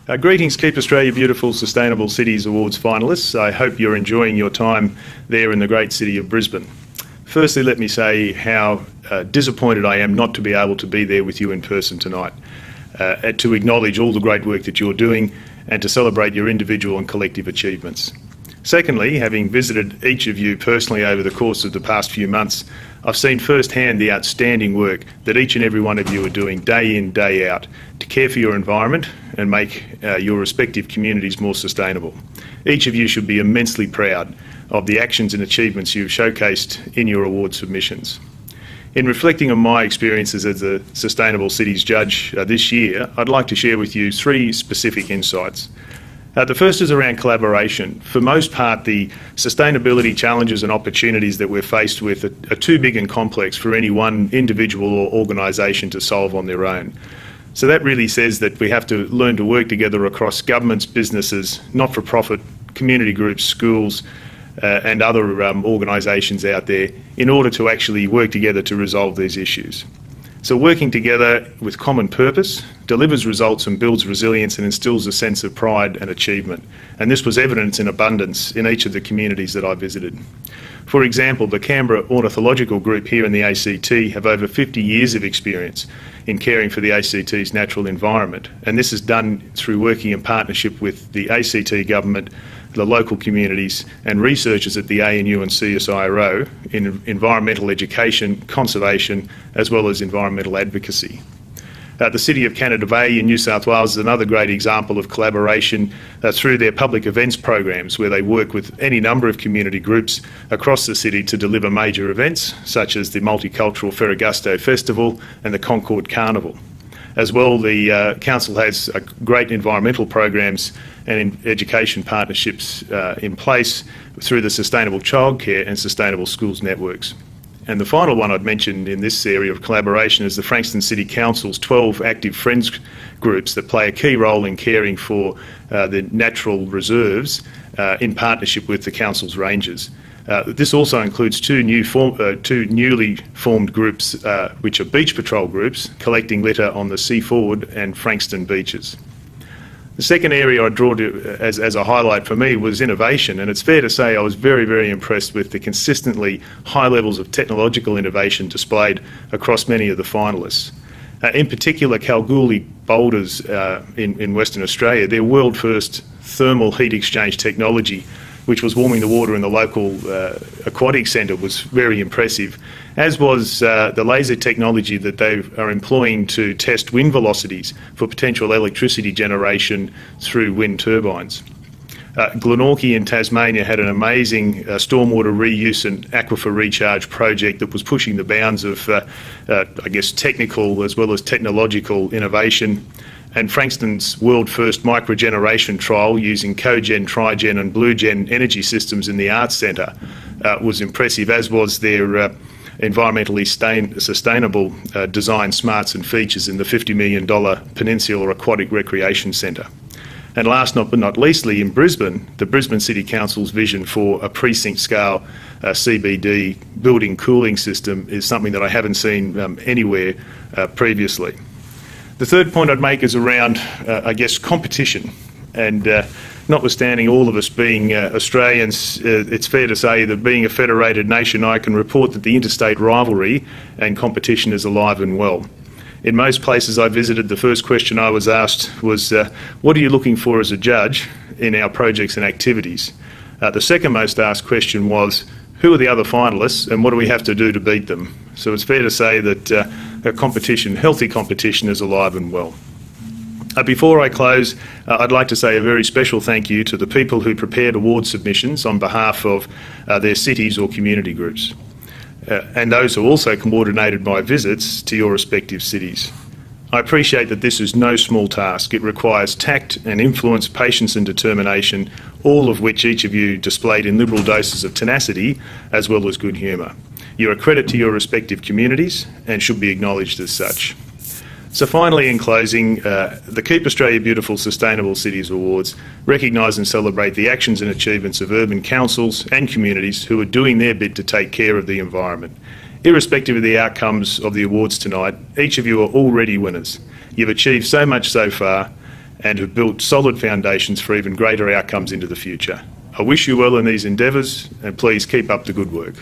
Greetings, Keep Australia Beautiful Sustainable Cities Awards finalists. I hope you're enjoying your time there in the great city of Brisbane. Firstly, let me say how disappointed I am not to be able to be there with you in person tonight, to acknowledge all the great work that you're doing and to celebrate your individual and collective achievements. Secondly, having visited each of you personally over the course of the past few months, I've seen firsthand the outstanding work that each and every one of you are doing day in, day out to care for your environment and make your respective communities more sustainable. Each of you should be immensely proud of the actions and achievements you've showcased in your award submissions. In reflecting on my experiences as a Sustainable Cities Judge this year, I'd like to share with you three specific insights. The first is around collaboration. For most part, the sustainability challenges and opportunities that we're faced with are too big and complex for any one individual or organisation to solve on their own. So that really says that we have to learn to work together across governments, businesses, not-for-profit, community groups, schools, and other organisations out there in order to actually work together to resolve these issues. So working together with common purpose delivers results and builds resilience and instills a sense of pride and achievement. And this was evident in abundance in each of the communities that I visited. For example, the Canberra Ornithological Group here in the ACT have over 50 years of experience in caring for the ACT's natural environment. And this is done through working in partnership with the ACT government, the local communities and researchers at the ANU and CSIRO in environmental education, conservation, as well as environmental advocacy. The City of Canada Bay in New South Wales is another great example of collaboration through their public events programs, where they work with any number of community groups across the city to deliver major events such as the Multicultural Ferragusto Festival and the Concord Carnival. As well, the Council has great environmental programs and education partnerships in place through the Sustainable Childcare and Sustainable Schools networks. And the final one I'd mention in this area of collaboration is the Frankston City Council's 12 active friends groups that play a key role in caring for the natural reserves in partnership with the Council's rangers. This also includes two newly formed groups, which are beach patrol groups, collecting litter on the Sea Forward and Frankston beaches. The second area I draw to as a highlight for me was innovation, and it's fair to say I was very, very impressed with the consistently high levels of technological innovation displayed across many of the finalists. In particular, Kalgoorlie-Boulders in Western Australia, their world-first thermal heat exchange technology, which was warming the water in the local aquatic centre, was very impressive, as was the laser technology that they are employing to test wind velocities for potential electricity generation through wind turbines. Glenorchy in Tasmania had an amazing stormwater reuse and aquifer recharge project that was pushing the bounds of, technical as well as technological innovation. And Frankston's world-first microgeneration trial using cogen, trigen and bluegen energy systems in the Arts Centre was impressive, as was their environmentally sustainable design smarts and features in the $50 million Peninsula Aquatic Recreation Centre. And last but not leastly, in Brisbane, the Brisbane City Council's vision for a precinct-scale CBD building cooling system is something that I haven't seen anywhere previously. The third point I'd make is around, competition. And notwithstanding all of us being Australians, it's fair to say that being a federated nation, I can report that the interstate rivalry and competition is alive and well. In most places I visited, the first question I was asked was, what are you looking for as a judge in our projects and activities? The second most asked question was, who are the other finalists and what do we have to do to beat them? So it's fair to say that healthy competition is alive and well. Before I close, I'd like to say a very special thank you to the people who prepared award submissions on behalf of their cities or community groups, and those who also coordinated my visits to your respective cities. I appreciate that this is no small task. It requires tact and influence, patience and determination, all of which each of you displayed in liberal doses of tenacity as well as good humour. You're a credit to your respective communities and should be acknowledged as such. So finally, in closing, the Keep Australia Beautiful Sustainable Cities Awards recognise and celebrate the actions and achievements of urban councils and communities who are doing their bit to take care of the environment. Irrespective of the outcomes of the awards tonight, each of you are already winners. You've achieved so much so far, and have built solid foundations for even greater outcomes into the future. I wish you well in these endeavours, and please keep up the good work.